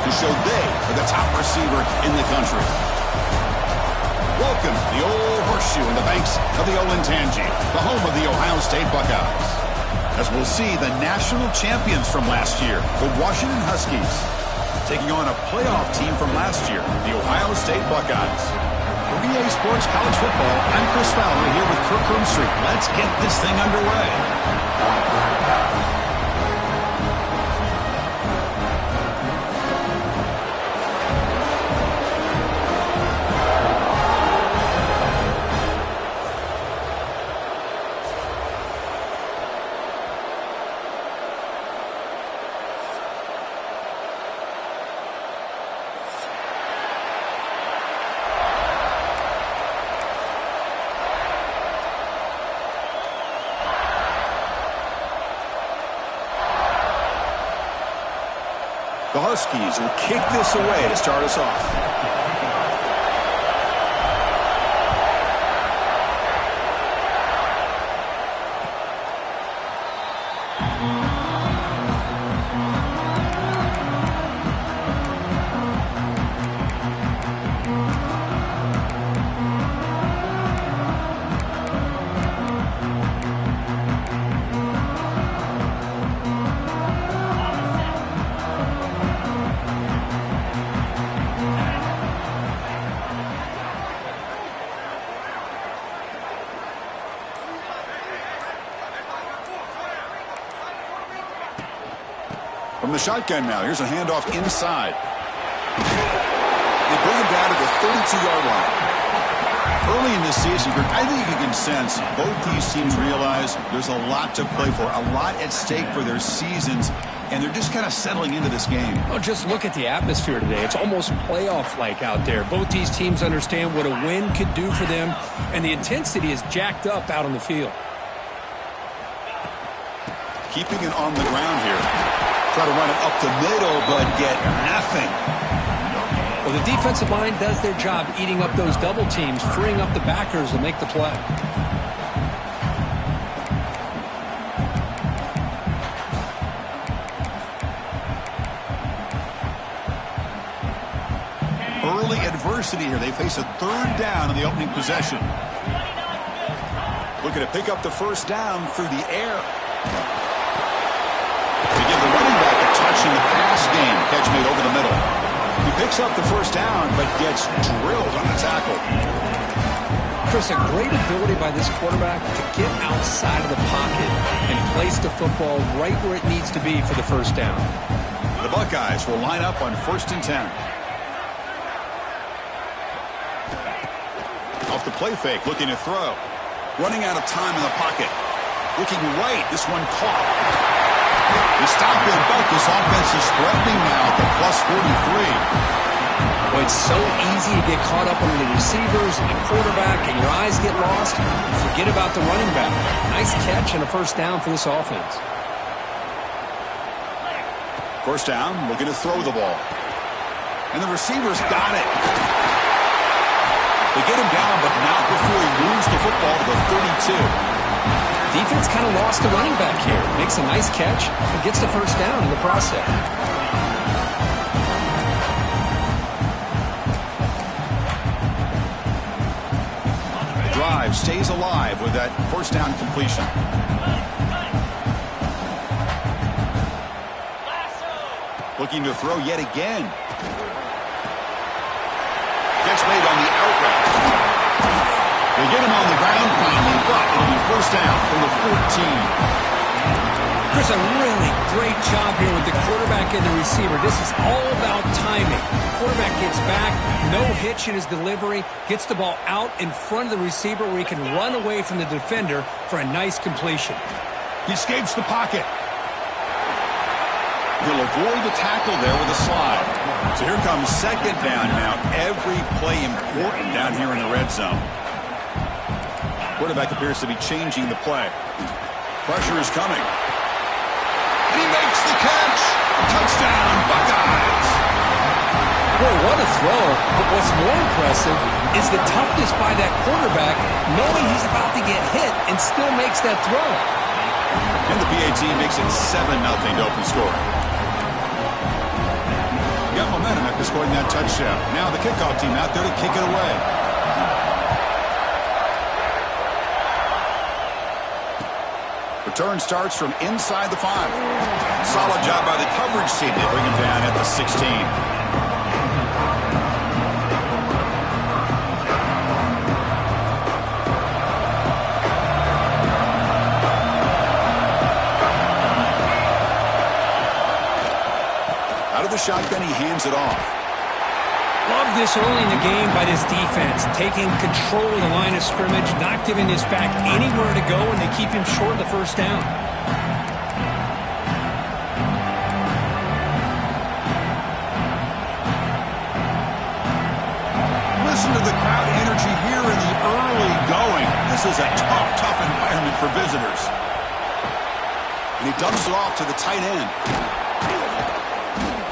to show they are the top receiver in the country. Welcome to the old horseshoe in the banks of the Olentangy, the home of the Ohio State Buckeyes. As we'll see the national champions from last year, the Washington Huskies, taking on a playoff team from last year, the Ohio State Buckeyes. For EA Sports College Football, I'm Chris Fowler here with Kirk Street. Let's get this thing underway. The Huskies will kick this away to start us off. From the shotgun now, here's a handoff inside. They bring him down to the 32-yard line. Early in this season, I think you can sense both these teams realize there's a lot to play for, a lot at stake for their seasons, and they're just kind of settling into this game. Well, just look at the atmosphere today. It's almost playoff-like out there. Both these teams understand what a win could do for them, and the intensity is jacked up out on the field. Keeping it on the ground here. Try to run it up the middle, but get nothing. Well, the defensive line does their job eating up those double teams, freeing up the backers to make the play. Early adversity here. They face a third down in the opening possession. Looking to pick up the first down through the air. To give the running back a touch in the pass game. Catch made over the middle. He picks up the first down, but gets drilled on the tackle. Chris, a great ability by this quarterback to get outside of the pocket and place the football right where it needs to be for the first down. The Buckeyes will line up on 1st and 10. Off the play fake, looking to throw. Running out of time in the pocket. Looking right, this one caught. The stop in both. This offense is threatening now at the +43. Well, it's so easy to get caught up on the receivers and the quarterback, and your eyes get lost. Forget about the running back. Nice catch and a first down for this offense. First down, looking to throw the ball. And the receivers got it. They get him down, but not before he moves the football to the 32. Defense kind of lost the running back here. Makes a nice catch and gets the first down in the process. The drive stays alive with that first down completion. Looking to throw yet again. Catch made on the out route. They get him on the ground finally, but it'll be first down from the 14. Chris, a really great job here with the quarterback and the receiver. This is all about timing. Quarterback gets back, no hitch in his delivery, gets the ball out in front of the receiver where he can run away from the defender for a nice completion. He escapes the pocket. He'll avoid the tackle there with a slide. So here comes second down now. Every play important down here in the red zone. Quarterback appears to be changing the play. Pressure is coming. And he makes the catch. Touchdown, Buckeyes. Boy, what a throw. But what's more impressive is the toughness by that quarterback, knowing he's about to get hit and still makes that throw. And the PAT makes it 7-0 to open score. Got momentum scoring that touchdown. Now the kickoff team out there to kick it away. Return starts from inside the 5. Solid job by the coverage team. They bring him down at the 16. Out of the shotgun, he hands it off. Love this early in the game by this defense, taking control of the line of scrimmage, not giving this back anywhere to go, and they keep him short of the first down. Listen to the crowd energy here in the early going. This is a tough environment for visitors. And he dumps it off to the tight end.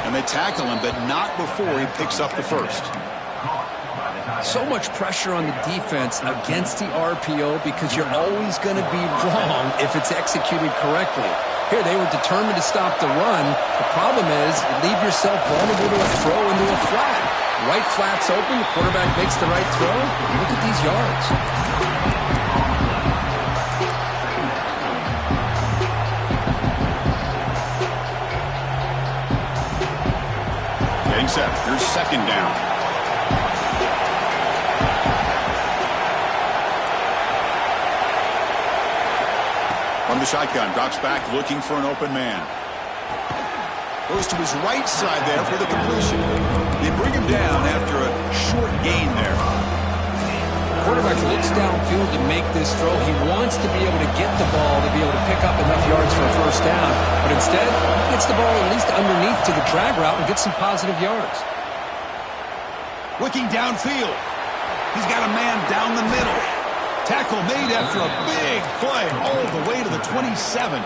And they tackle him, but not before he picks up the first. So much pressure on the defense against the RPO because you're always going to be wrong if it's executed correctly. Here, they were determined to stop the run. The problem is you leave yourself vulnerable to a throw into a flat. Right flat's open, the quarterback makes the right throw. Look at these yards. Set. Here's second down. From the shotgun, drops back looking for an open man. Goes to his right side there for the completion. They bring him down after a short gain there. The quarterback looks downfield to make this throw. He wants to be able to get the ball to be able to pick up enough yards for a first down. But instead, he gets the ball at least underneath to the drag route and gets some positive yards. Looking downfield. He's got a man down the middle. Tackle made after a big play all the way to the 27.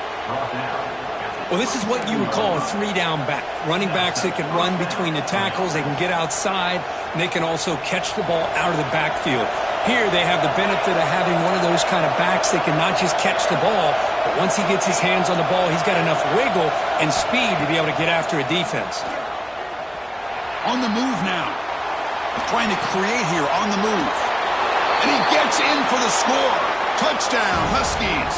Well, this is what you would call a three-down back. Running backs that can run between the tackles, they can get outside, and they can also catch the ball out of the backfield. Here they have the benefit of having one of those kind of backs that can not just catch the ball, but once he gets his hands on the ball, he's got enough wiggle and speed to be able to get after a defense. On the move now. Trying to create here on the move. And he gets in for the score. Touchdown, Huskies.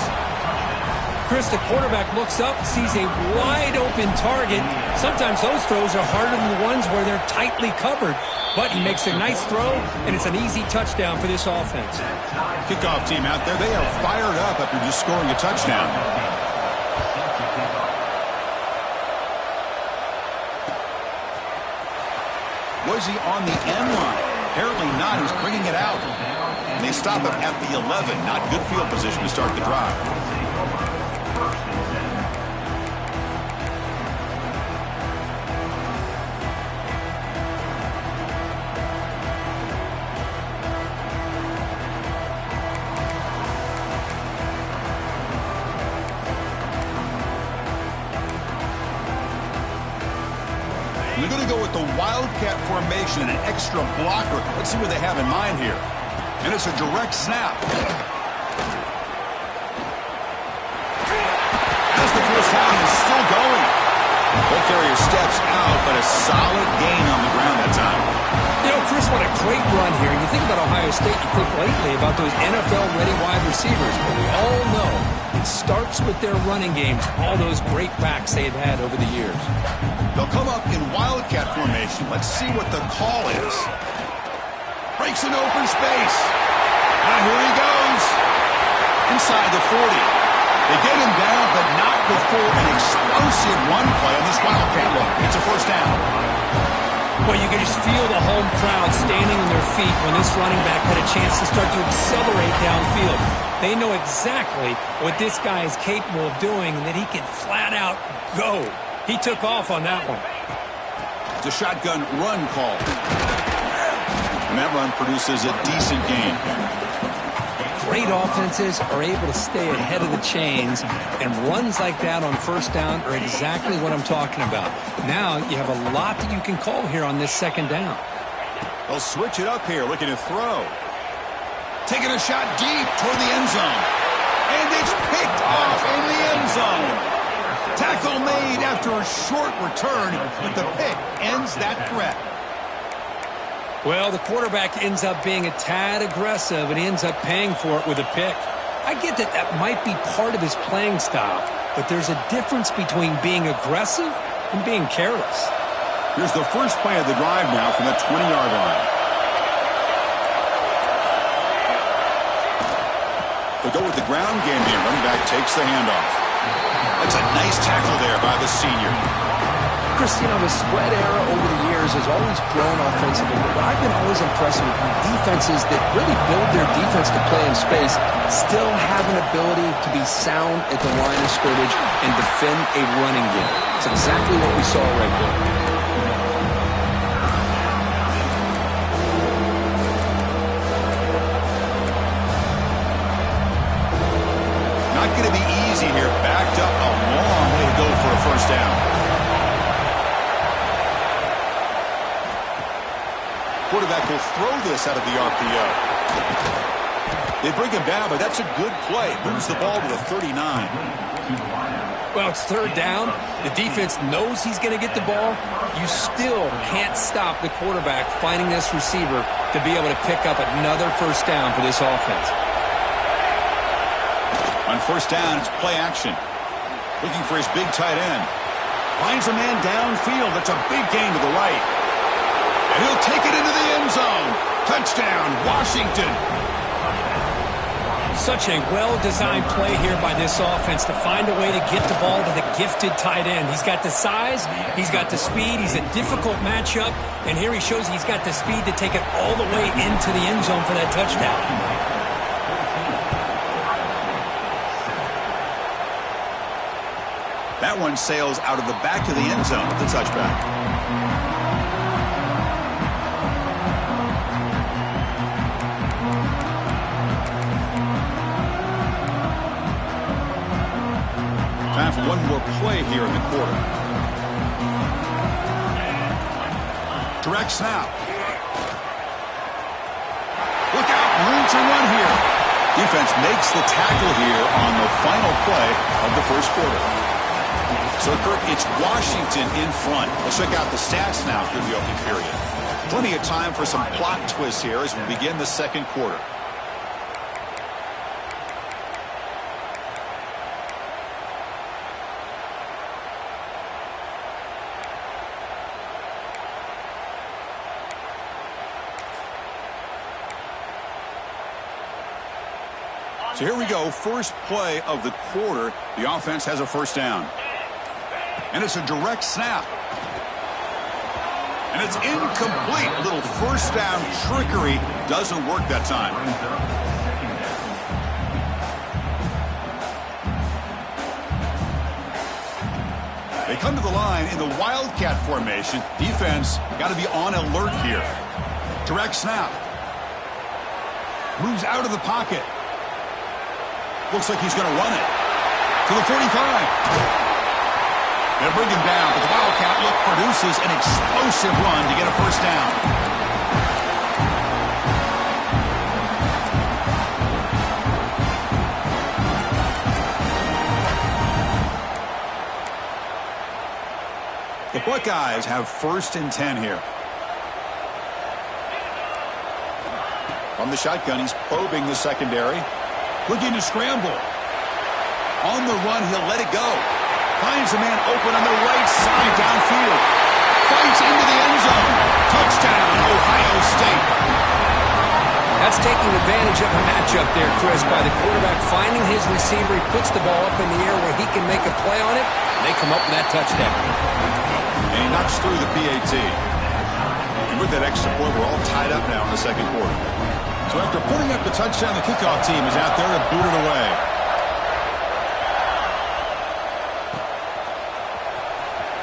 Chris, the quarterback looks up, sees a wide-open target. Sometimes those throws are harder than the ones where they're tightly covered. But he makes a nice throw, and it's an easy touchdown for this offense. Kickoff team out there, they are fired up after just scoring a touchdown. Was he on the end line? Apparently not. He's bringing it out. And they stop him at the 11. Not good field position to start the drive. They're going to go with the Wildcat formation and an extra blocker. Let's see what they have in mind here. And it's a direct snap. As the first down is still going. Ball carrier steps out, but a solid gain on the ground that time. You know, Chris, what a great run here. And you think about Ohio State, you think lately about those NFL-ready wide receivers. But we all know it starts with their running games, all those great backs they've had over the years. They'll come up in Wildcat formation. Let's see what the call is. Breaks an open space. And here he goes. Inside the 40. They get him down, but not before an explosive run play on this Wildcat look. It's a first down. Well, you can just feel the home crowd standing on their feet when this running back had a chance to start to accelerate downfield. They know exactly what this guy is capable of doing and that he can flat out go. He took off on that one. It's a shotgun run call. And that run produces a decent gain. Great offenses are able to stay ahead of the chains, and runs like that on first down are exactly what I'm talking about. Now you have a lot that you can call here on this second down. They'll switch it up here, looking to throw. Taking a shot deep toward the end zone. And it's picked off in the end zone. Tackle made after a short return, but the pick ends that threat. Well, the quarterback ends up being a tad aggressive, and he ends up paying for it with a pick. I get that that might be part of his playing style, but there's a difference between being aggressive and being careless. Here's the first play of the drive now from the 20-yard line. They'll go with the ground game here. Running back takes the handoff. That's a nice tackle there by the senior. Chris, the spread era over the years has always grown offensively, but what I've been always impressed with defenses that really build their defense to play in space still have an ability to be sound at the line of scrimmage and defend a running game. It's exactly what we saw right there. Not going to be easy here. Backed up a long way to go for a first down. Quarterback will throw this out of the RPO. They bring him down, but that's a good play. Moves the ball to the 39. Well, it's third down. The defense knows he's going to get the ball. You still can't stop the quarterback finding this receiver to be able to pick up another first down for this offense. On first down, it's play action. Looking for his big tight end. Finds a man downfield. That's a big gain to the right. And he'll take it into the end zone. Touchdown, Washington. Such a well-designed play here by this offense to find a way to get the ball to the gifted tight end. He's got the size, he's got the speed, he's a difficult matchup, and here he shows he's got the speed to take it all the way into the end zone for that touchdown. That one sails out of the back of the end zone with the touchback. Time for one more play here in the quarter. Direct snap. Look out, room to run here. Defense makes the tackle here on the final play of the first quarter. So, Kirk, it's Washington in front. Let's check out the stats now through the opening period. Plenty of time for some plot twists here as we begin the second quarter. So here we go, first play of the quarter. The offense has a first down. And it's a direct snap. And it's incomplete. A little first down trickery doesn't work that time. They come to the line in the Wildcat formation. Defense got to be on alert here. Direct snap. Moves out of the pocket. Looks like he's going to run it to the 45. They'll bring him down, but the Wildcat look produces an explosive run to get a first down. The Buckeyes have first and 10 here. From the shotgun, he's probing the secondary. Looking to scramble. On the run, he'll let it go. Finds a man open on the right side downfield. Fights into the end zone. Touchdown, Ohio State. That's taking advantage of a matchup there, Chris, by the quarterback finding his receiver. He puts the ball up in the air where he can make a play on it, and they come up with that touchdown. And he knocks through the PAT. And with that extra point, we're all tied up now in the second quarter. So after putting up the touchdown, the kickoff team is out there to boot it away.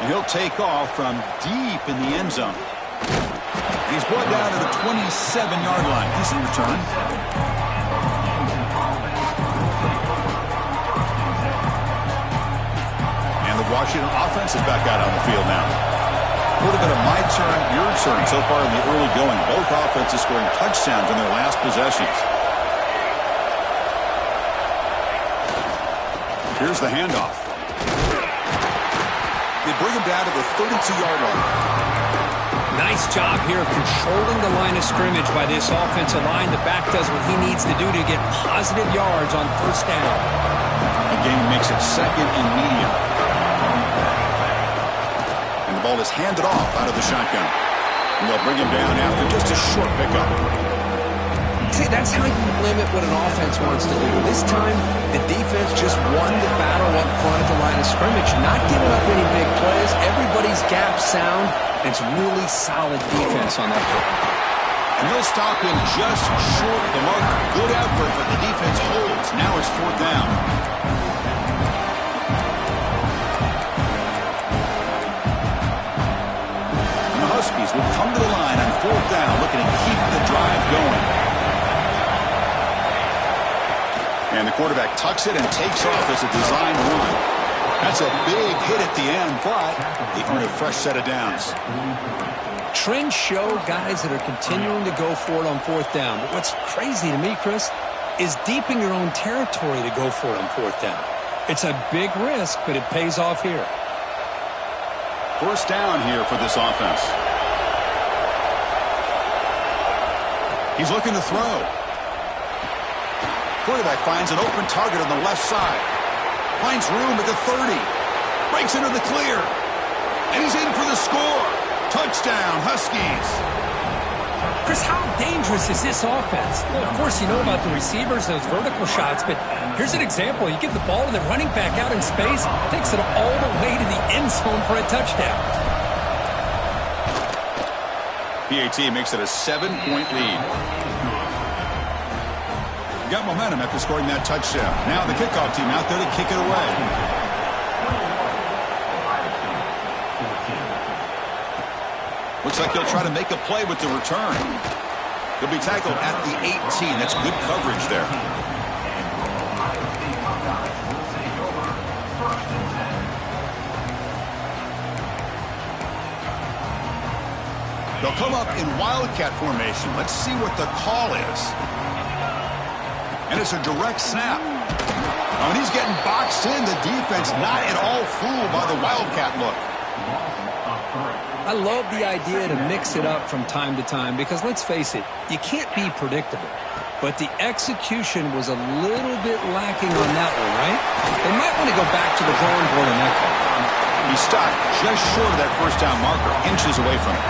And he'll take off from deep in the end zone. And he's brought down to the 27-yard line. Decent return. And the Washington offense is back out on the field now. Would have been a my turn, your turn so far in the early going. Both offenses scoring touchdowns in their last possessions. Here's the handoff. They bring him down to the 32-yard line. Nice job here of controlling the line of scrimmage by this offensive line. The back does what he needs to do to get positive yards on first down. The game makes it second and medium. And the ball is handed off out of the shotgun. And they'll bring him down after just a short pickup. See, that's how you limit what an offense wants to do. This time, the defense just won the battle up front at the line of scrimmage, not giving up any big plays. Everybody's gap sound. It's really solid defense on that play. And he'll stop him just short of the mark. Good effort, but the defense holds. Now it's fourth down. And the Huskies will come to the line on fourth down, looking to keep the drive going. And the quarterback tucks it and takes off as a design run. That's a big hit at the end, but they earn a fresh set of downs. Trends show guys that are continuing to go for it on fourth down. But what's crazy to me, Chris, is deep in your own territory to go for it on fourth down. It's a big risk, but it pays off here. First down here for this offense. He's looking to throw. Quarterback finds an open target on the left side. Finds room at the 30. Breaks into the clear. And he's in for the score. Touchdown, Huskies. Chris, how dangerous is this offense? Well, of course, you know about the receivers, those vertical shots, but here's an example. You get the ball to the running back out in space, takes it all the way to the end zone for a touchdown. PAT makes it a 7-point lead. Got momentum after scoring that touchdown. Now the kickoff team out there to kick it away. Looks like they'll try to make a play with the return. He'll be tackled at the 18. That's good coverage there. They'll come up in wildcat formation. Let's see what the call is. And it's a direct snap. When he's getting boxed in, the defense not at all fooled by the wildcat look. I love the idea to mix it up from time to time because, let's face it, you can't be predictable. But the execution was a little bit lacking on that one, right? They might want to go back to the drawing board on that call. He stopped just short of that first down marker, inches away from it.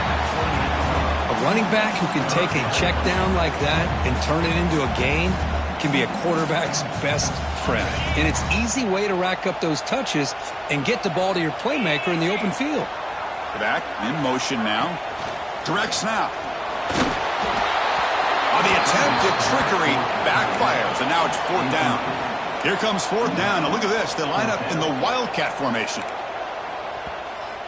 A running back who can take a check down like that and turn it into a gain can be a quarterback's best friend. And it's an easy way to rack up those touches and get the ball to your playmaker in the open field. Back in motion now. Direct snap. On the attempt at trickery, backfires, and now it's fourth down. Here comes fourth down, and look at this. They line up in the wildcat formation.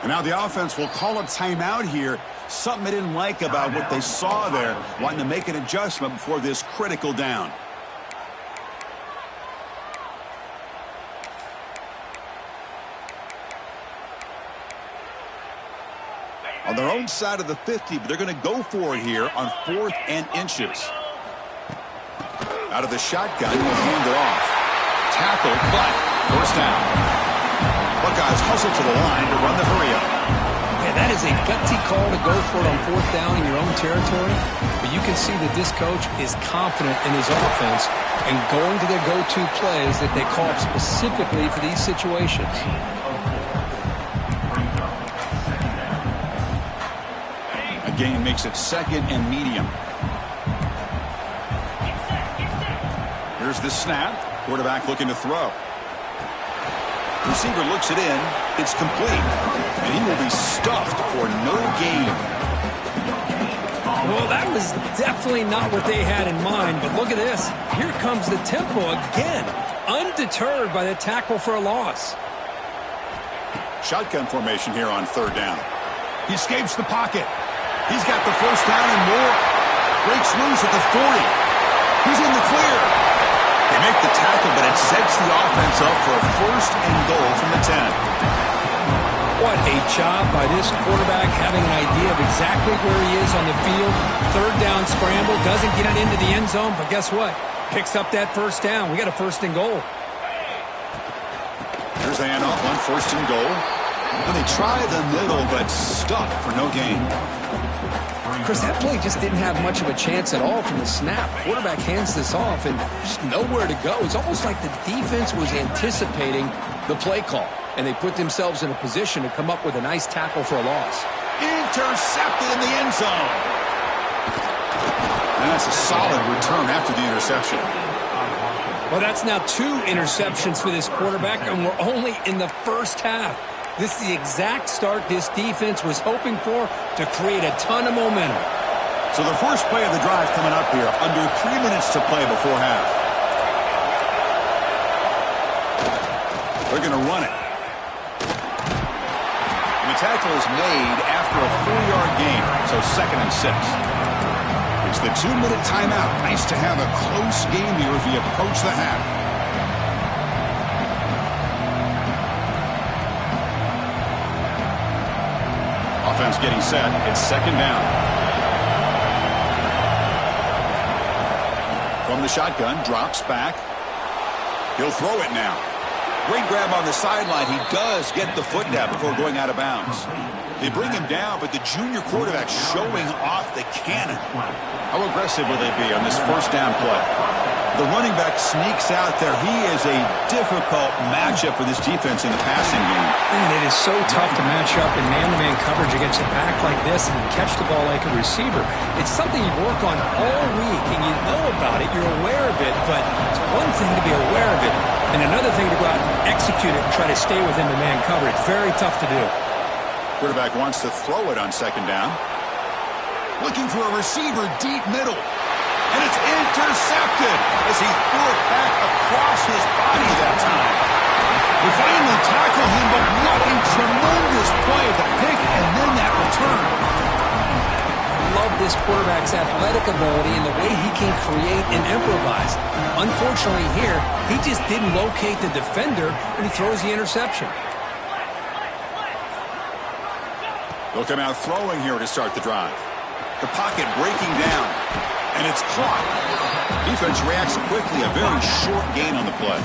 And now the offense will call a timeout here. Something they didn't like about what they saw there, wanting to make an adjustment before this critical down. On their own side of the 50, but they're going to go for it here on 4th and inches. Out of the shotgun, will hand it off. Tackled, but first down. Buckeyes hustle to the line to run the hurry up. Yeah, that is a gutsy call to go for it on fourth down in your own territory. But you can see that this coach is confident in his offense and going to their go-to plays that they call specifically for these situations. Gain makes it second and medium. Here's the snap. Quarterback looking to throw. Receiver looks it in. It's complete. And he will be stuffed for no gain. Well, that was definitely not what they had in mind. But look at this. Here comes the tempo again. Undeterred by the tackle for a loss. Shotgun formation here on third down. He escapes the pocket. He's got the first down and more. Breaks loose at the 40. He's in the clear. They make the tackle, but it sets the offense up for a first and goal from the 10. What a job by this quarterback, having an idea of exactly where he is on the field. Third down scramble, doesn't get it into the end zone, but guess what? Picks up that first down. We got a first and goal. Here's the handoff on first and goal. And they try the middle, but stuck for no gain. Chris, that play just didn't have much of a chance at all from the snap. Quarterback hands this off and just nowhere to go. It's almost like the defense was anticipating the play call, and they put themselves in a position to come up with a nice tackle for a loss. Intercepted in the end zone. And that's a solid return after the interception. Well, that's now 2 interceptions for this quarterback, and we're only in the first half. This is the exact start this defense was hoping for to create a ton of momentum. So the first play of the drive coming up here, under 3 minutes to play before half. They're going to run it. And the tackle is made after a 4-yard gain, so 2nd and 6. It's the 2-minute timeout. Nice to have a close game here as we approach the half. Offense getting set. It's 2nd down. From the shotgun, drops back. He'll throw it now. Great grab on the sideline. He does get the foot down before going out of bounds. They bring him down, but the junior quarterback showing off the cannon. How aggressive will they be on this first down play? The running back sneaks out there. He is a difficult matchup for this defense in the passing game. Man, it is so tough to match up in man-to-man coverage against a back like this and catch the ball like a receiver. It's something you work on all week, and you know about it. You're aware of it, but it's one thing to be aware of it, and another thing to go out and execute it and try to stay within the man coverage. Very tough to do. Quarterback wants to throw it on 2nd down. Looking for a receiver deep middle. And it's intercepted as he threw it back across his body that time. We finally tackle him, but what a tremendous play. The pick and then that return. Love this quarterback's athletic ability and the way he can create and improvise. Unfortunately here, he just didn't locate the defender and he throws the interception. They'll come out throwing here to start the drive. The pocket breaking down. And it's caught. Defense reacts quickly. A very short gain on the play.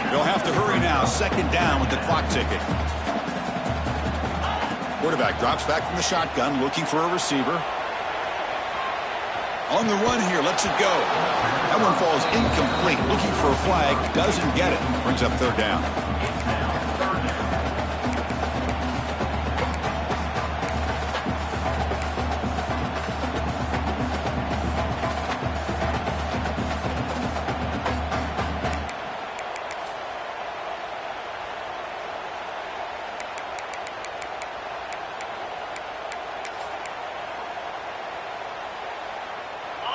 They'll have to hurry now. 2nd down with the clock ticking. Quarterback drops back from the shotgun, looking for a receiver. On the run here, lets it go. That one falls incomplete. Looking for a flag, doesn't get it. Brings up 3rd down.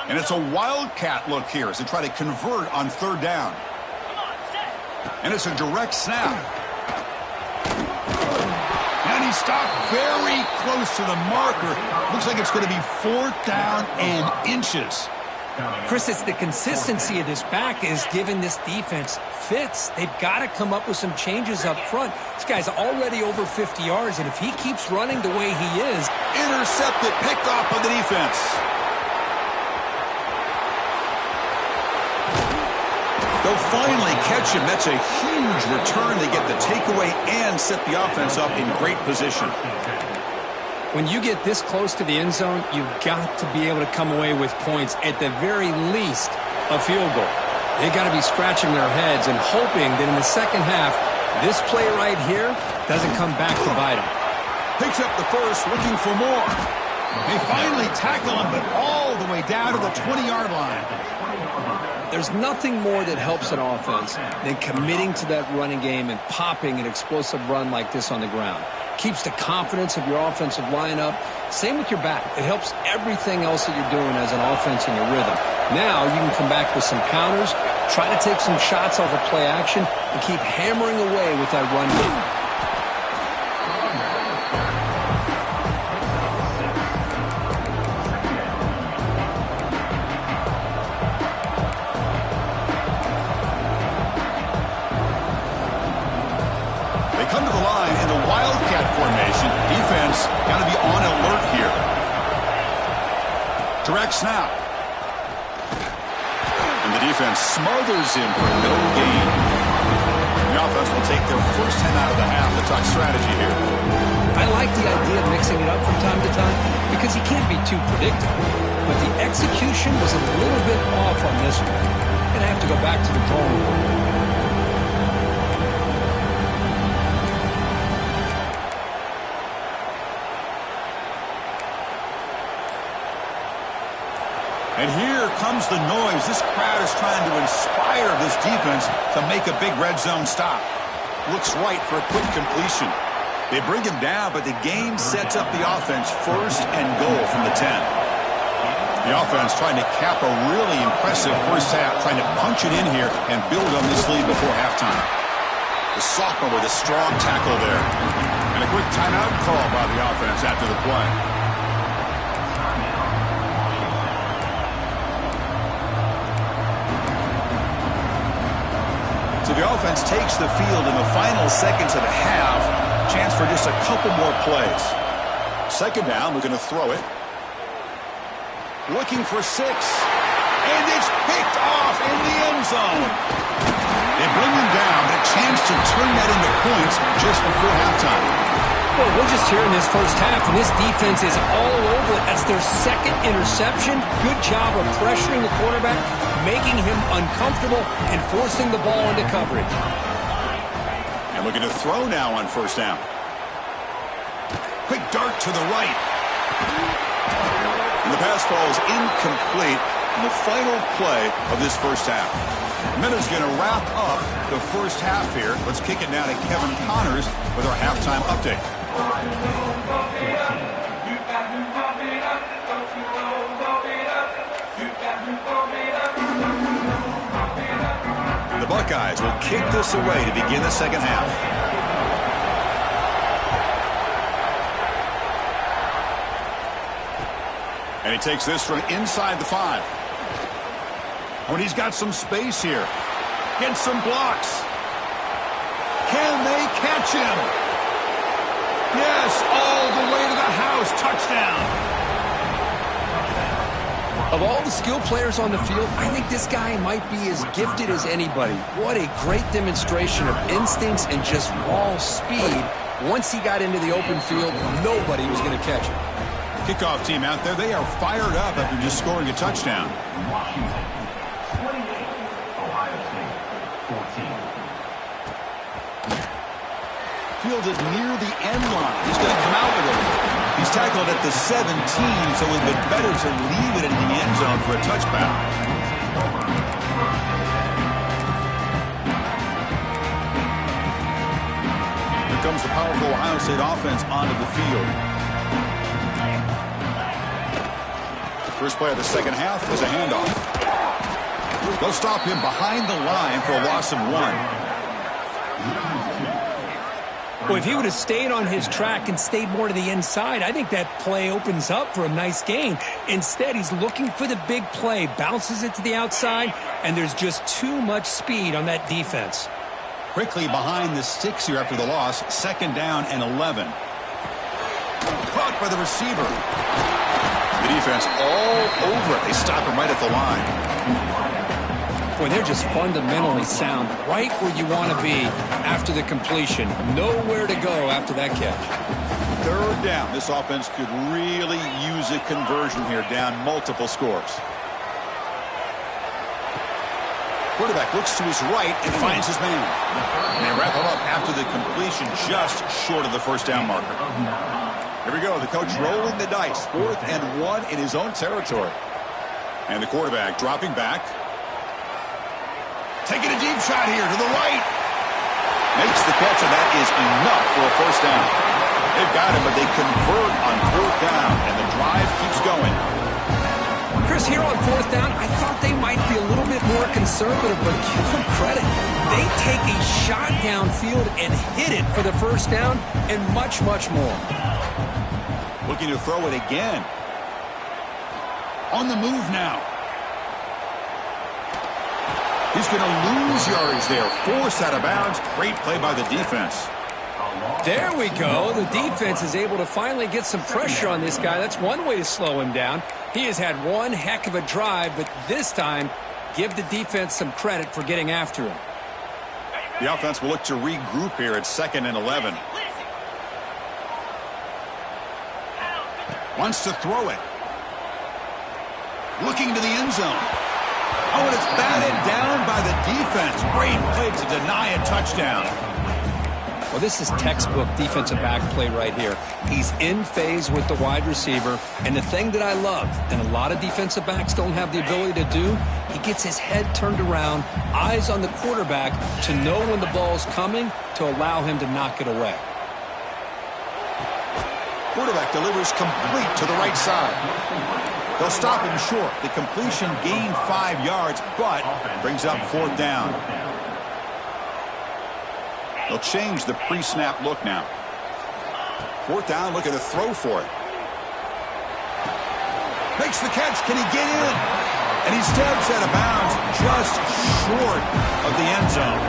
And it's a wildcat look here as they try to convert on 3rd down. And it's a direct snap. And he stopped very close to the marker. Looks like it's going to be 4th down and inches. Chris, it's the consistency of this back is giving this defense fits. They've got to come up with some changes up front. This guy's already over 50 yards, and if he keeps running the way he is. Intercepted, picked off by the defense. They'll finally catch him. That's a huge return. They get the takeaway and set the offense up in great position. When you get this close to the end zone, you've got to be able to come away with points, at the very least, a field goal. They've got to be scratching their heads and hoping that in the second half, this play right here doesn't come back to bite them. Picks up the first, looking for more. They finally tackle him, but all the way down to the 20-yard line. There's nothing more that helps an offense than committing to that running game and popping an explosive run like this on the ground. Keeps the confidence of your offensive lineup. Same with your back. It helps everything else that you're doing as an offense in your rhythm. Now you can come back with some counters, try to take some shots off of play action, and keep hammering away with that run game. Got to be on alert here. Direct snap. And the defense smothers him for no gain. The offense will take their first 10 out of the half. The talk strategy here. I like the idea of mixing it up from time to time because he can't be too predictable. But the execution was a little bit off on this one. Going to have to go back to the drawing board. And here comes the noise. This crowd is trying to inspire this defense to make a big red zone stop. Looks right for a quick completion. They bring him down, but the game sets up the offense first and goal from the 10. The offense trying to cap a really impressive first half, trying to punch it in here and build on this lead before halftime. The sophomore with a strong tackle there. And a quick timeout call by the offense after the play. So the offense takes the field in the final seconds of the half. Chance for just a couple more plays. Second down, we're going to throw it. Looking for 6. And it's picked off in the end zone. They bring him down. A chance to turn that into points just before halftime. Well, we're just here in this first half, and this defense is all over it. That's their second interception. Good job of pressuring the quarterback, making him uncomfortable, and forcing the ball into coverage. And we're going to throw now on first down. Quick dart to the right. And the pass falls incomplete in the final play of this first half. Minutes going to wrap up the first half here. Let's kick it now to Kevin Connors with our halftime update. The Buckeyes will kick this away to begin the second half. And he takes this from inside the 5. When he's got some space here. Gets some blocks. Can they catch him? Yes, all the way to the house. Touchdown. Of all the skill players on the field, I think this guy might be as gifted as anybody. What a great demonstration of instincts and just raw speed. Once he got into the open field, nobody was going to catch him. Kickoff team out there, they are fired up after just scoring a touchdown. Fielded near the end line. He's going to come out with it. He's tackled at the 17, so it would have been better to leave it in the end zone for a touchback. Here comes the powerful Ohio State offense onto the field. First play of the second half is a handoff. They'll stop him behind the line for a loss of 1. Well, if he would have stayed on his track and stayed more to the inside, I think that play opens up for a nice gain. Instead, he's looking for the big play, bounces it to the outside, and there's just too much speed on that defense. Quickly behind the sticks here after the loss, second down and 11. Caught by the receiver. The defense all over it. They stop him right at the line. Boy, they're just fundamentally sound, right where you want to be after the completion. Nowhere to go after that catch. Third down. This offense could really use a conversion here, down multiple scores. Quarterback looks to his right and finds his man. And they wrap him up after the completion, just short of the first down marker. Here we go. The coach rolling the dice. 4th and 1 in his own territory. And the quarterback dropping back. Taking a deep shot here to the right. Makes the catch, and that is enough for a first down. They've got him, but they convert on 4th down, and the drive keeps going. Chris, here on 4th down, I thought they might be a little bit more conservative, but give them credit. They take a shot downfield and hit it for the first down and much, much more. Looking to throw it again. On the move now. He's going to lose yardage there. Forced out of bounds. Great play by the defense. There we go. The defense is able to finally get some pressure on this guy. That's one way to slow him down. He has had one heck of a drive, but this time, give the defense some credit for getting after him. The offense will look to regroup here at 2nd and 11. Wants to throw it. Looking to the end zone. Oh, and it's batted down by the defense. Great play to deny a touchdown. Well, this is textbook defensive back play right here. He's in phase with the wide receiver. And the thing that I love, and a lot of defensive backs don't have the ability to do, he gets his head turned around, eyes on the quarterback to know when the ball's coming to allow him to knock it away. Quarterback delivers complete to the right side. They'll stop him short. The completion gained 5 yards, but brings up 4th down. They'll change the pre-snap look now. 4th down, looking to throw for it. Makes the catch. Can he get in? And he steps out of bounds just short of the end zone.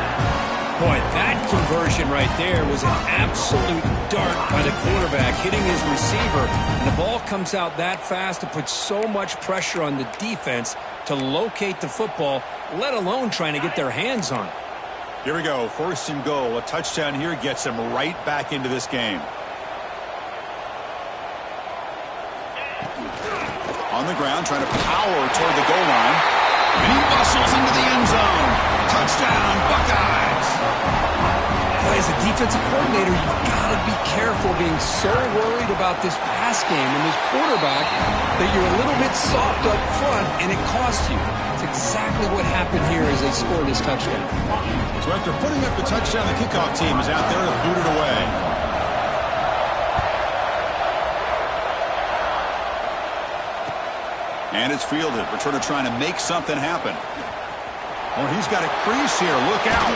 Boy, that conversion right there was an absolute dart by the quarterback, hitting his receiver. And the ball comes out that fast to put so much pressure on the defense to locate the football, let alone trying to get their hands on it. Here we go, 1st and goal. A touchdown here gets them right back into this game. On the ground, trying to power toward the goal line. And he muscles into the end zone. Touchdown, Buckeyes. Boy, as a defensive coordinator, you've got to be careful being so worried about this pass game and this quarterback that you're a little bit soft up front and it costs you. It's exactly what happened here as they scored this touchdown. So after putting up the touchdown, the kickoff team is out there to boot it away. And it's fielded. Returner trying to make something happen. Oh, he's got a crease here. Look out.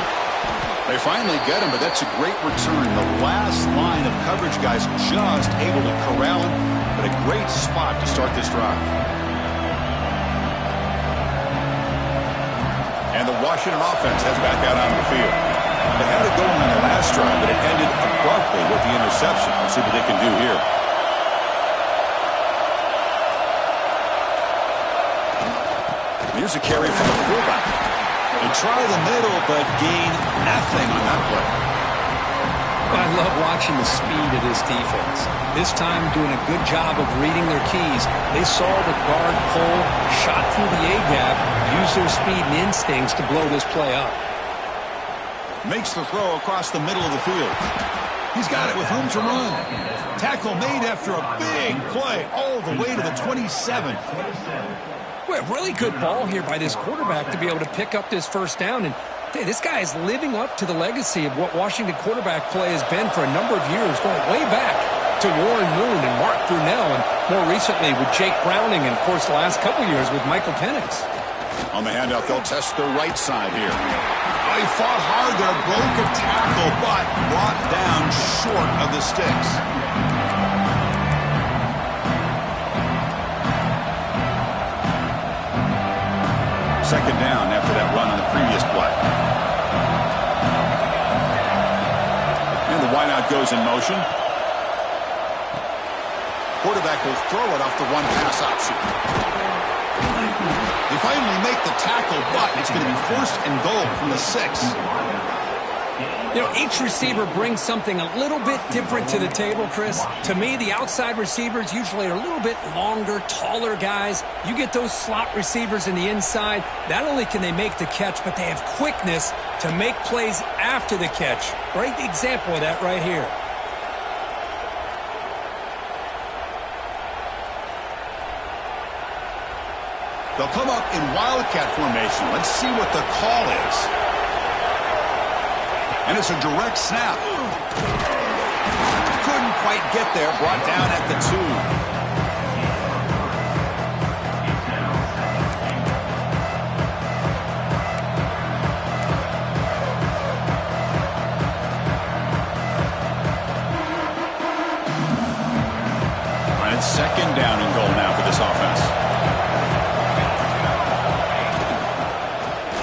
They finally get him, but that's a great return. The last line of coverage guys just able to corral him, but a great spot to start this drive. And the Washington offense heads back out onto the field. They had it going on the last drive, but it ended abruptly with the interception. Let's see what they can do here. Here's a carry from the fullback. They try the middle, but gain nothing on that play. I love watching the speed of this defense. This time doing a good job of reading their keys. They saw the guard pull, shot through the A-gap, used their speed and instincts to blow this play up. Makes the throw across the middle of the field. He's got it with room to run. Tackle made after a big play all the way to the 27. Boy, a really good ball here by this quarterback to be able to pick up this 1st down. And hey, this guy is living up to the legacy of what Washington quarterback play has been for a number of years, going way back to Warren Moon and Mark Brunell, and more recently with Jake Browning, and of course the last couple years with Michael Penix. On the handout, they'll test the right side here. Oh, he fought hard there, broke a tackle, but brought down short of the sticks. Second down after that run on the previous play. And the wideout goes in motion. Quarterback will throw it off the one-pass option. They finally make the tackle, but it's going to be 1st and goal from the 6. You know, each receiver brings something a little bit different to the table, Chris. To me, the outside receivers usually are a little bit longer, taller guys. You get those slot receivers in the inside, not only can they make the catch, but they have quickness to make plays after the catch. Great example of that right here. They'll come up in Wildcat formation. Let's see what the call is. And it's a direct snap. Couldn't quite get there. Brought down at the 2. And it's 2nd down and goal now for this offense.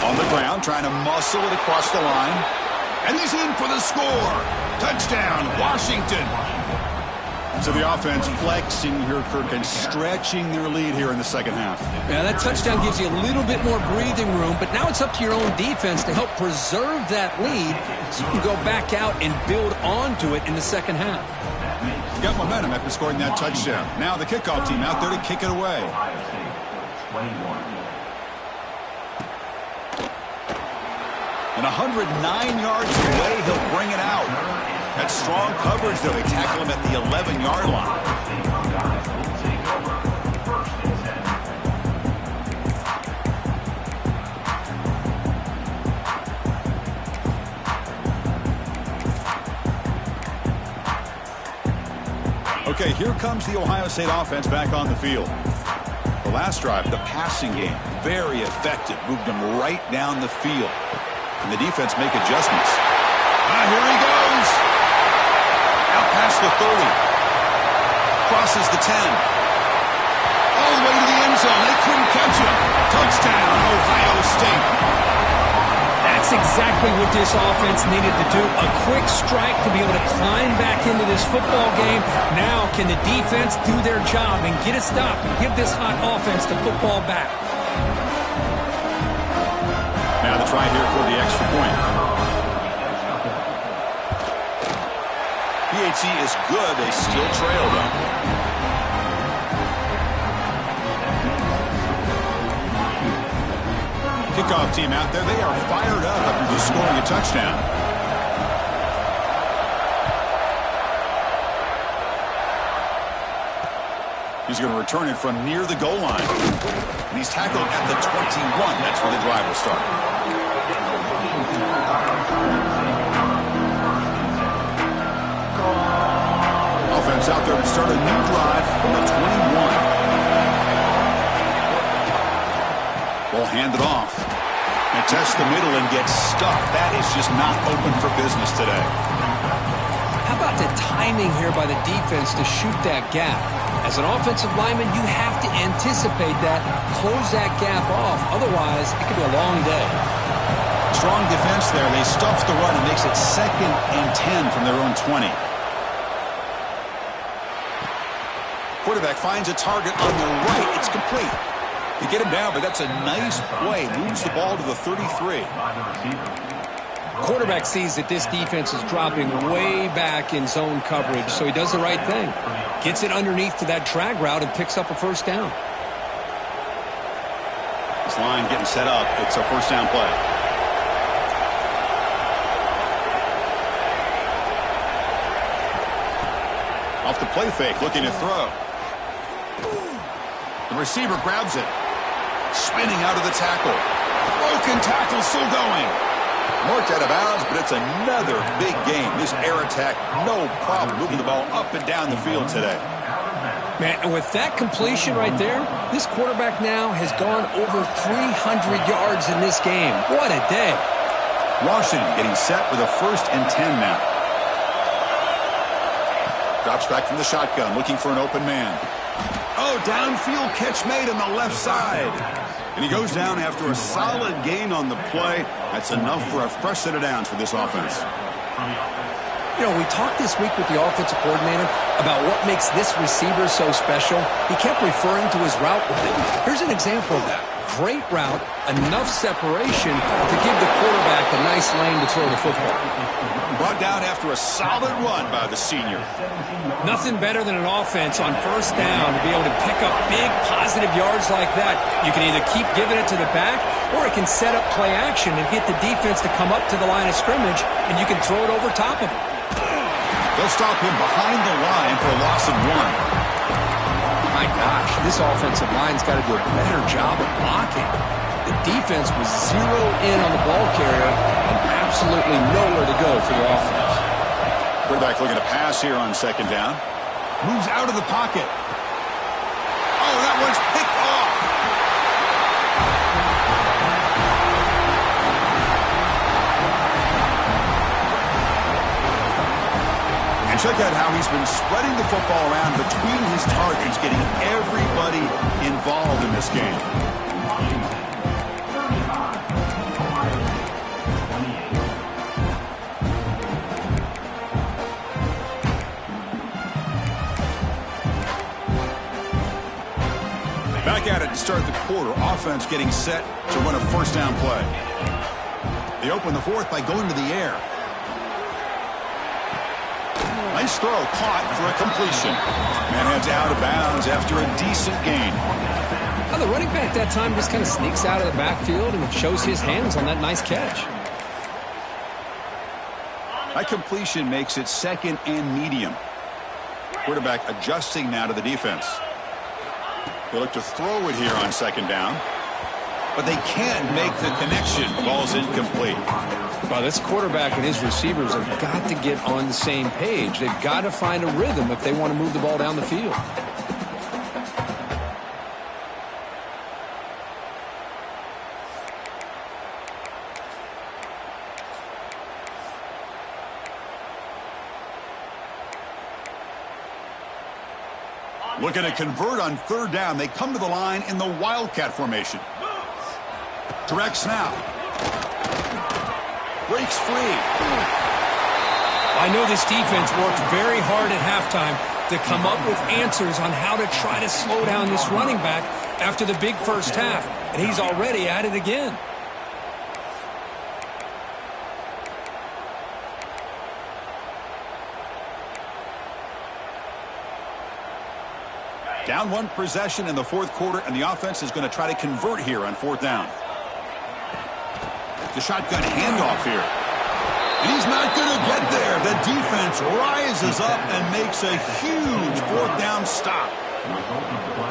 On the ground, trying to muscle it across the line. And he's in for the score. Touchdown, Washington. So the offense flexing here, Kirk, and stretching their lead here in the second half. Yeah, that touchdown gives you a little bit more breathing room, but now it's up to your own defense to help preserve that lead so you can go back out and build onto it in the second half. Got momentum after scoring that touchdown. Now the kickoff team out there to kick it away. And 109 yards away, he'll bring it out. That's strong coverage, though. They tackle him at the 11-yard line. Okay, here comes the Ohio State offense back on the field. The last drive, the passing game, very effective. Moved them right down the field. And the defense make adjustments. Here he goes. Out past the 30. Crosses the 10. All the way to the end zone. They couldn't catch him. Touchdown, Ohio State. That's exactly what this offense needed to do. A quick strike to be able to climb back into this football game. Now can the defense do their job and get a stop and give this hot offense the football back? Now the try here for the extra point. PHC is good. They still trail, though. Kickoff team out there. They are fired up after just scoring a touchdown. He's going to return it from near the goal line. And he's tackled at the 21. That's where the drive will start. Offense out there to start a new drive from the 21. Ball handed off. And test the middle and get stuck. That is just not open for business today. How about the timing here by the defense to shoot that gap? As an offensive lineman, you have to anticipate that, close that gap off. Otherwise, it could be a long day. Strong defense there. They stuff the run and makes it 2nd and 10 from their own 20. Quarterback finds a target on the right. It's complete. They get him down, but that's a nice play. Moves the ball to the 33. Quarterback sees that this defense is dropping way back in zone coverage, so he does the right thing. Gets it underneath to that drag route and picks up a first down. This line getting set up. It's a first down play. Off the play fake, looking to throw. The receiver grabs it. Spinning out of the tackle. Broken tackle, still going. Marked out of bounds, but it's another big game. This air attack, no problem moving the ball up and down the field today. Man, and with that completion right there, this quarterback now has gone over 300 yards in this game. What a day. Washington getting set with a 1st and 10 now. Drops back from the shotgun, looking for an open man. Oh, downfield catch made on the left side. And he goes down after a solid gain on the play. That's enough for a fresh set of downs for this offense. You know, we talked this week with the offensive coordinator about what makes this receiver so special. He kept referring to his route with it. Here's an example of that. Great route, enough separation to give the quarterback a nice lane to throw the football. Brought down after a solid run by the senior. Nothing better than an offense on first down to be able to pick up big positive yards like that. You can either keep giving it to the back, or it can set up play action and get the defense to come up to the line of scrimmage, and you can throw it over top of him. They'll stop him behind the line for a loss of 1. My gosh, this offensive line's got to do a better job of blocking. The defense was zeroed in on the ball carrier and absolutely nowhere to go for the offense. Quarterback looking to pass here on 2nd down. Moves out of the pocket. Oh, that one's picked off. And check out how he's been spreading the football around between his targets, getting everybody involved in this game. Back at it to start the quarter. Offense getting set to run a first down play. They open the 4th by going to the air. Nice throw, caught for a completion. Man heads out of bounds after a decent gain. Well, the running back that time just kind of sneaks out of the backfield and shows his hands on that nice catch. That completion makes it second and medium. Quarterback adjusting now to the defense. They look to throw it here on second down, but they can't make the connection. Ball's incomplete. Well, this quarterback and his receivers have got to get on the same page. They've got to find a rhythm if they want to move the ball down the field. Looking to convert on third down. They come to the line in the Wildcat formation. Direct snap. Breaks free. I know this defense worked very hard at halftime to come up with answers on how to try to slow down this running back after the big first half. And he's already at it again. Down one possession in the fourth quarter, and the offense is going to try to convert here on fourth down. The shotgun handoff here. He's not going to get there. The defense rises up and makes a huge fourth down stop.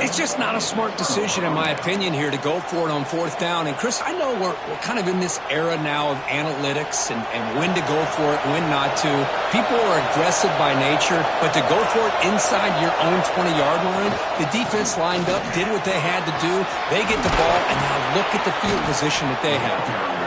It's just not a smart decision, in my opinion, here to go for it on fourth down. And, Chris, I know we're kind of in this era now of analytics and when to go for it, when not to. People are aggressive by nature, but to go for it inside your own 20-yard line, the defense lined up, did what they had to do. They get the ball, and now look at the field position that they have.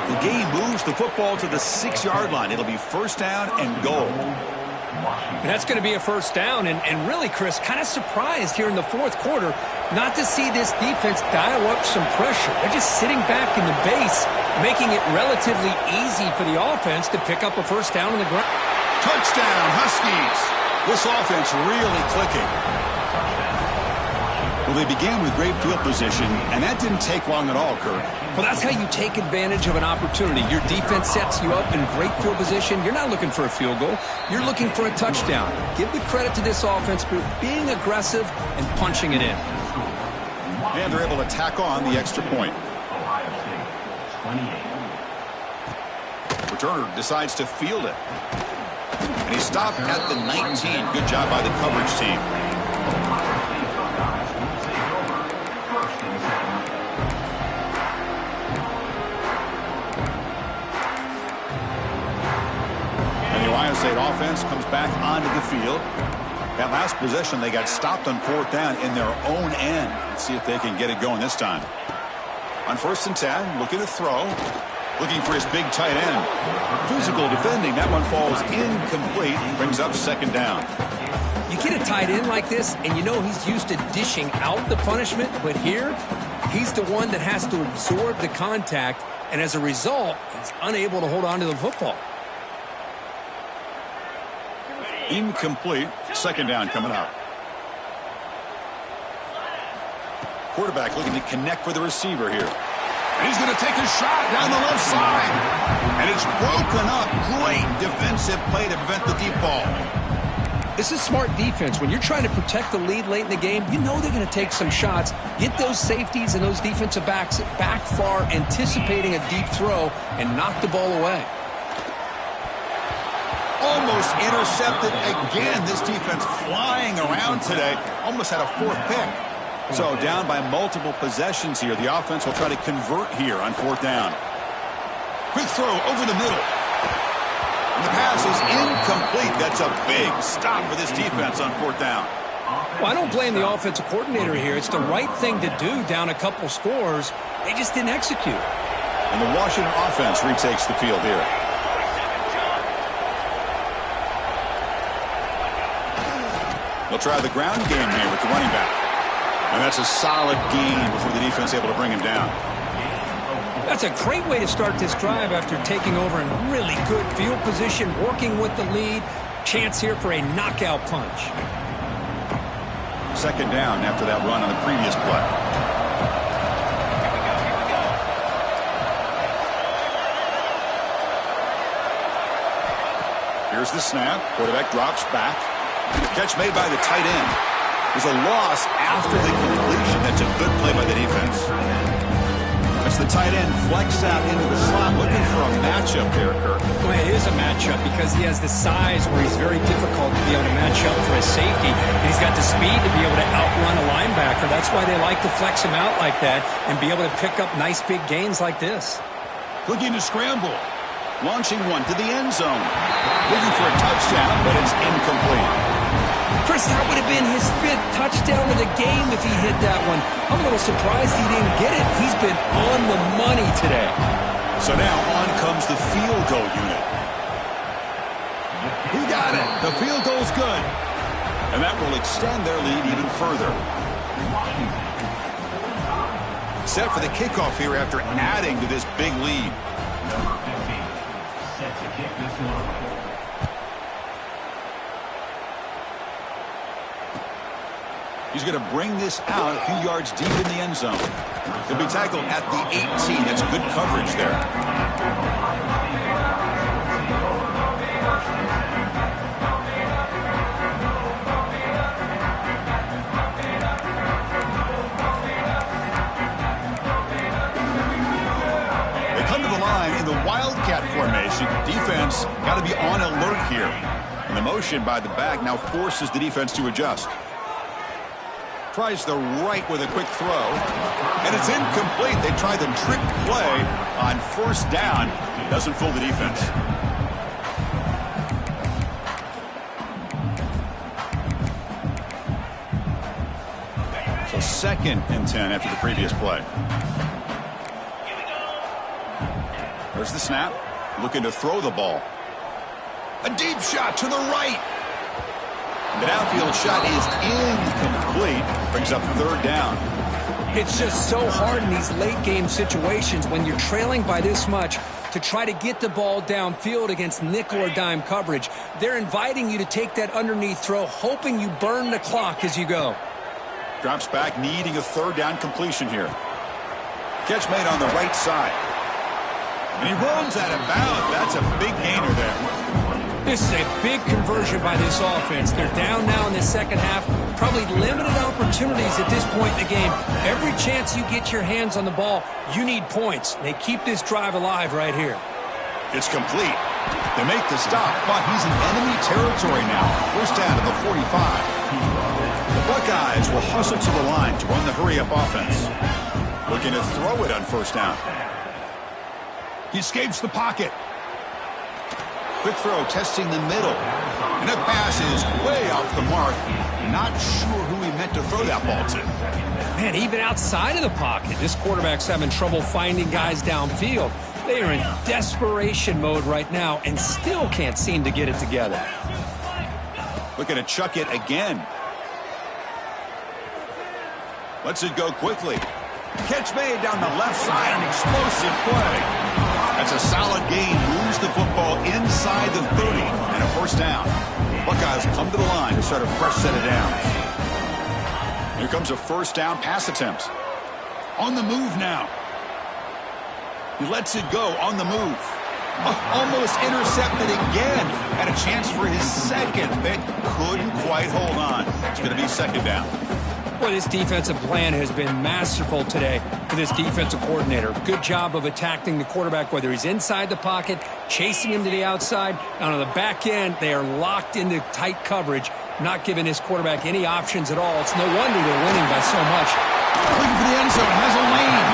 The game moves the football to the 6-yard line. It'll be first down and goal. And that's going to be a first down. And really, Chris, kind of surprised here in the fourth quarter not to see this defense dial up some pressure. They're just sitting back in the base, making it relatively easy for the offense to pick up a first down on the ground. Touchdown, Huskies. This offense really clicking. Well, they began with great field position, and that didn't take long at all, Kurt. Well, that's how you take advantage of an opportunity. Your defense sets you up in great field position. You're not looking for a field goal. You're looking for a touchdown. Give the credit to this offense for being aggressive and punching it in. And they're able to tack on the extra point. Returner decides to field it. And he stopped at the 19. Good job by the coverage team. Ohio State offense comes back onto the field. That last possession, they got stopped on fourth down in their own end. Let's see if they can get it going this time. On 1st and 10, looking to throw. Looking for his big tight end. Physical defending. That one falls incomplete. Brings up second down. You get a tight end like this, and you know he's used to dishing out the punishment. But here, he's the one that has to absorb the contact. And as a result, he's unable to hold on to the football. Incomplete. Second down coming up. Quarterback looking to connect with the receiver here. And he's going to take a shot down the left side. And it's broken up. Great defensive play to prevent the deep ball. This is smart defense. When you're trying to protect the lead late in the game, you know they're going to take some shots. Get those safeties and those defensive backs back far, anticipating a deep throw, and knock the ball away. Almost intercepted again. This defense flying around today. Almost had a fourth pick. So down by multiple possessions here. The offense will try to convert here on fourth down. Quick throw over the middle. And the pass is incomplete. That's a big stop for this defense on fourth down. Well, I don't blame the offensive coordinator here. It's the right thing to do down a couple scores. They just didn't execute. And the Washington offense retakes the field here. They'll try the ground game here with the running back. And that's a solid gain before the defense able to bring him down. That's a great way to start this drive after taking over in really good field position, working with the lead. Chance here for a knockout punch. Second down after that run on the previous play. Here's the snap. Quarterback drops back. Catch made by the tight end. There's a loss after the completion. That's a good play by the defense. As the tight end flex out into the slot, looking for a matchup there, Kirk. Well, it is a matchup because he has the size where he's very difficult to be able to match up for his safety. And he's got the speed to be able to outrun a linebacker. That's why they like to flex him out like that and be able to pick up nice big gains like this. Looking to scramble. Launching one to the end zone. Looking for a touchdown, but it's incomplete. Chris, that would have been his 5th touchdown of the game if he hit that one. I'm a little surprised he didn't get it. He's been on the money today. So now on comes the field goal unit. He got it. The field goal's good. And that will extend their lead even further. Set for the kickoff here after adding to this big lead. Set to kick this one. He's going to bring this out a few yards deep in the end zone. He'll be tackled at the 18. That's good coverage there. They come to the line in the Wildcat formation. Defense got to be on alert here. And the motion by the back now forces the defense to adjust. Tries the right with a quick throw, and it's incomplete. They try the trick play on first down. Doesn't fool the defense. So 2nd and 10 after the previous play. There's the snap. Looking to throw the ball. A deep shot to the right. The downfield shot is incomplete. Brings up 3rd down. It's just so hard in these late game situations when you're trailing by this much to try to get the ball downfield against nickel or dime coverage. They're inviting you to take that underneath throw, hoping you burn the clock as you go. Drops back, needing a 3rd down completion here. Catch made on the right side. And he runs out of bounds. That's a big gainer there. This is a big conversion by this offense. They're down now in the second half. Probably limited opportunities at this point in the game. Every chance you get your hands on the ball, you need points. They keep this drive alive right here. It's complete. They make the stop, but he's in enemy territory now. First down to the 45. The Buckeyes will hustle to the line to run the hurry-up offense. Looking to throw it on first down. He escapes the pocket. Quick throw, testing the middle. And that pass is way off the mark. Not sure who he meant to throw that ball to. Man, even outside of the pocket, this quarterback's having trouble finding guys downfield. They are in desperation mode right now and still can't seem to get it together. Looking to chuck it again. Lets it go quickly. Catch made down the left side, an explosive play. That's a solid gain, moves the football inside the 30, and a first down. Buckeyes come to the line to start a fresh set of downs. Here comes a first down pass attempt. On the move now. He lets it go on the move. Almost intercepted again. Had a chance for his 2nd, but couldn't quite hold on. It's going to be 2nd down. Well, this defensive plan has been masterful today for this defensive coordinator. Good job of attacking the quarterback, whether he's inside the pocket, chasing him to the outside. And on the back end, they are locked into tight coverage, not giving his quarterback any options at all. It's no wonder they're winning by so much. Looking for the end zone, has a lane.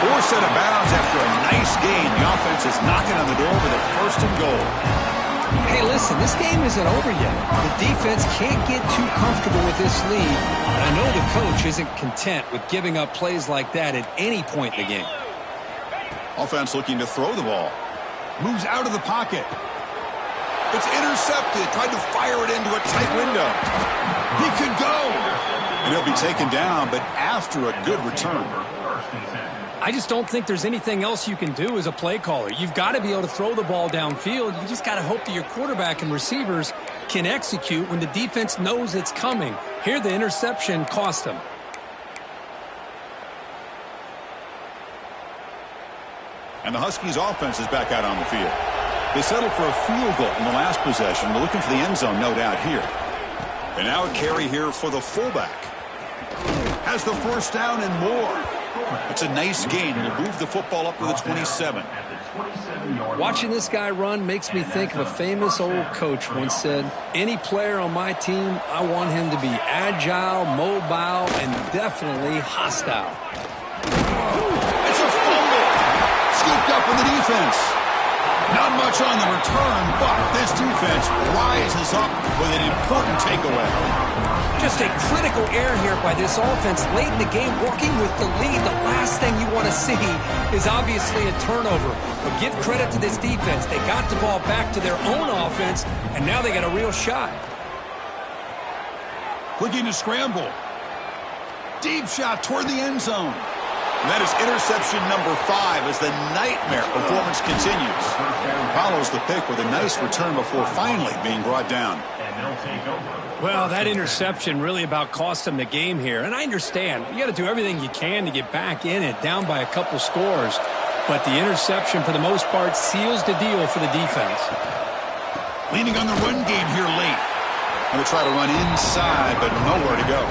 4 set of bounds after a nice gain. The offense is knocking on the door with a 1st and goal. Hey, listen, this game isn't over yet. The defense can't get too comfortable with this lead. And I know the coach isn't content with giving up plays like that at any point in the game. Offense looking to throw the ball. Moves out of the pocket. It's intercepted. Tried to fire it into a tight window. He could go. And he'll be taken down, but after a good return. I just don't think there's anything else you can do as a play caller. You've got to be able to throw the ball downfield. You just got to hope that your quarterback and receivers can execute when the defense knows it's coming. Here, the interception cost them. And the Huskies offense is back out on the field. They settled for a field goal in the last possession. They're looking for the end zone, no doubt, here. And now a carry here for the fullback. Has the first down and more. It's a nice gain. He'll move the football up to the 27. Watching this guy run makes me think of a famous old coach once said, any player on my team, I want him to be agile, mobile, and definitely hostile. It's a fumble. Scooped up in the defense. Not much on the return, but this defense rises up with an important takeaway. Just a critical error here by this offense late in the game, working with the lead. The last thing you want to see is obviously a turnover. But give credit to this defense. They got the ball back to their own offense, and now they got a real shot. Looking to scramble. Deep shot toward the end zone. And that is interception number 5 as the nightmare performance continues. Follows the pick with a nice return before finally being brought down. Well, that interception really about cost them the game here. And I understand. You got to do everything you can to get back in it, down by a couple scores. But the interception, for the most part, seals the deal for the defense. Leaning on the run game here late. Going to try to run inside, but nowhere to go.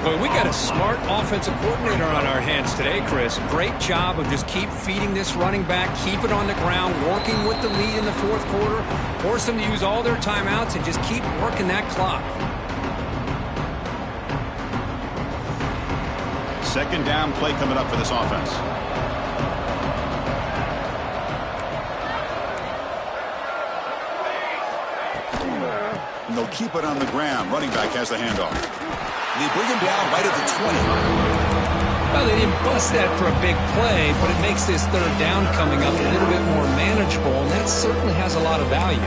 Well, we got a smart offensive coordinator on our hands today, Chris. Great job of just keep feeding this running back, keep it on the ground, working with the lead in the fourth quarter, force them to use all their timeouts, and just keep working that clock. Second down play coming up for this offense. And they'll keep it on the ground. Running back has the handoff. They bring him down right at the 20. Well, they didn't bust that for a big play, but it makes this third down coming up a little bit more manageable, and that certainly has a lot of value.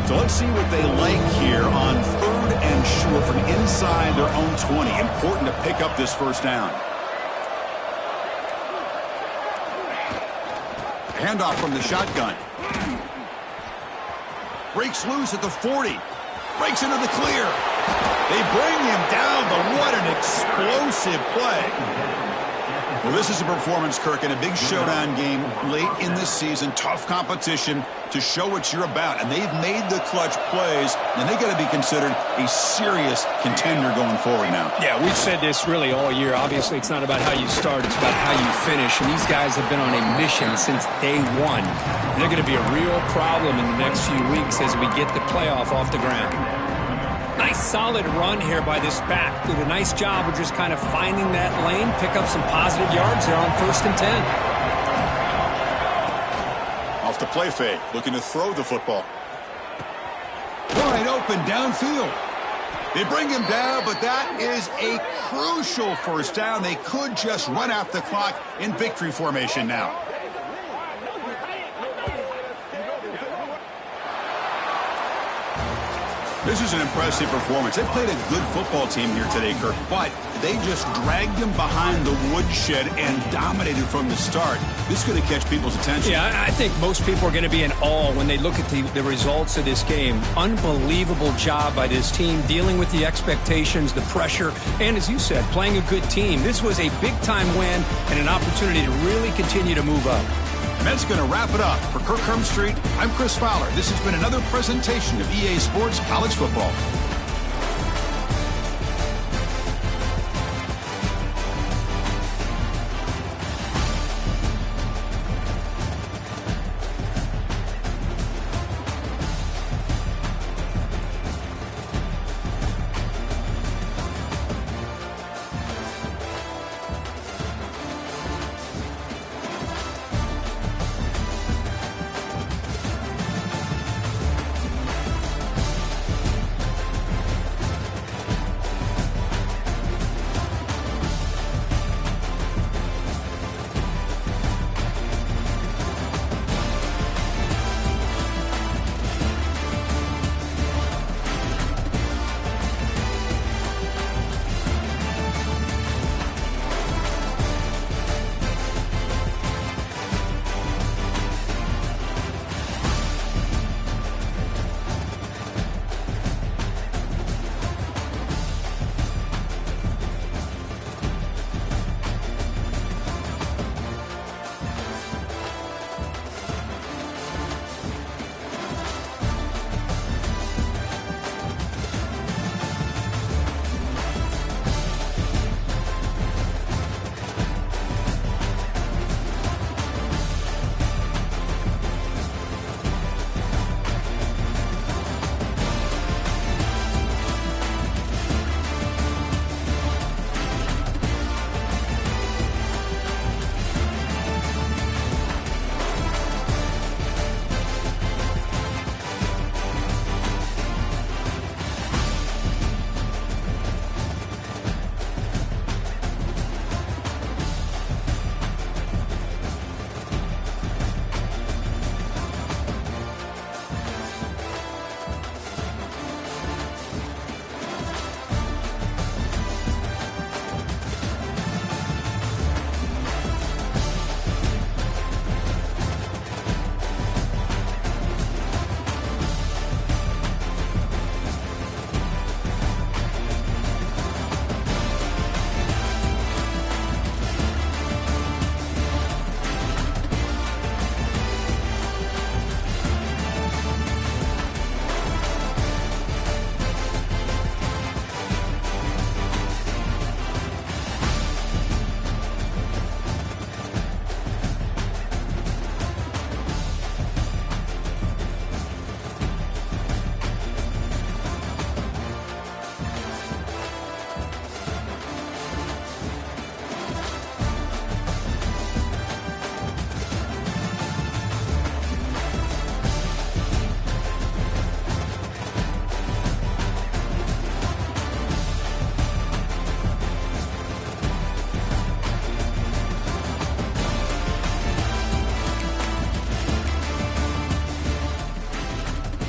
So let's see what they like here on third and short from inside their own 20. Important to pick up this first down. Handoff from the shotgun. Breaks loose at the 40. Breaks into the clear. They bring him down, but what an explosive play. Well, this is a performance, Kirk, in a big showdown game late in the season. Tough competition to show what you're about. And they've made the clutch plays, and they got to be considered a serious contender going forward now. Yeah, we've said this really all year. Obviously, it's not about how you start. It's about how you finish. And these guys have been on a mission since day one. And they're going to be a real problem in the next few weeks as we get the playoff off the ground. Nice solid run here by this back. Did a nice job of just kind of finding that lane, pick up some positive yards there on 1st and 10. Off the play fake, looking to throw the football. Wide open downfield. They bring him down, but that is a crucial first down. They could just run out the clock in victory formation now. This is an impressive performance. They played a good football team here today, Kirk, but they just dragged them behind the woodshed and dominated from the start. This is going to catch people's attention. Yeah, I think most people are going to be in awe when they look at the results of this game. Unbelievable job by this team, dealing with the expectations, the pressure, and as you said, playing a good team. This was a big-time win and an opportunity to really continue to move up. And that's going to wrap it up. For Kirk Street, I'm Chris Fowler. This has been another presentation of EA Sports College Football.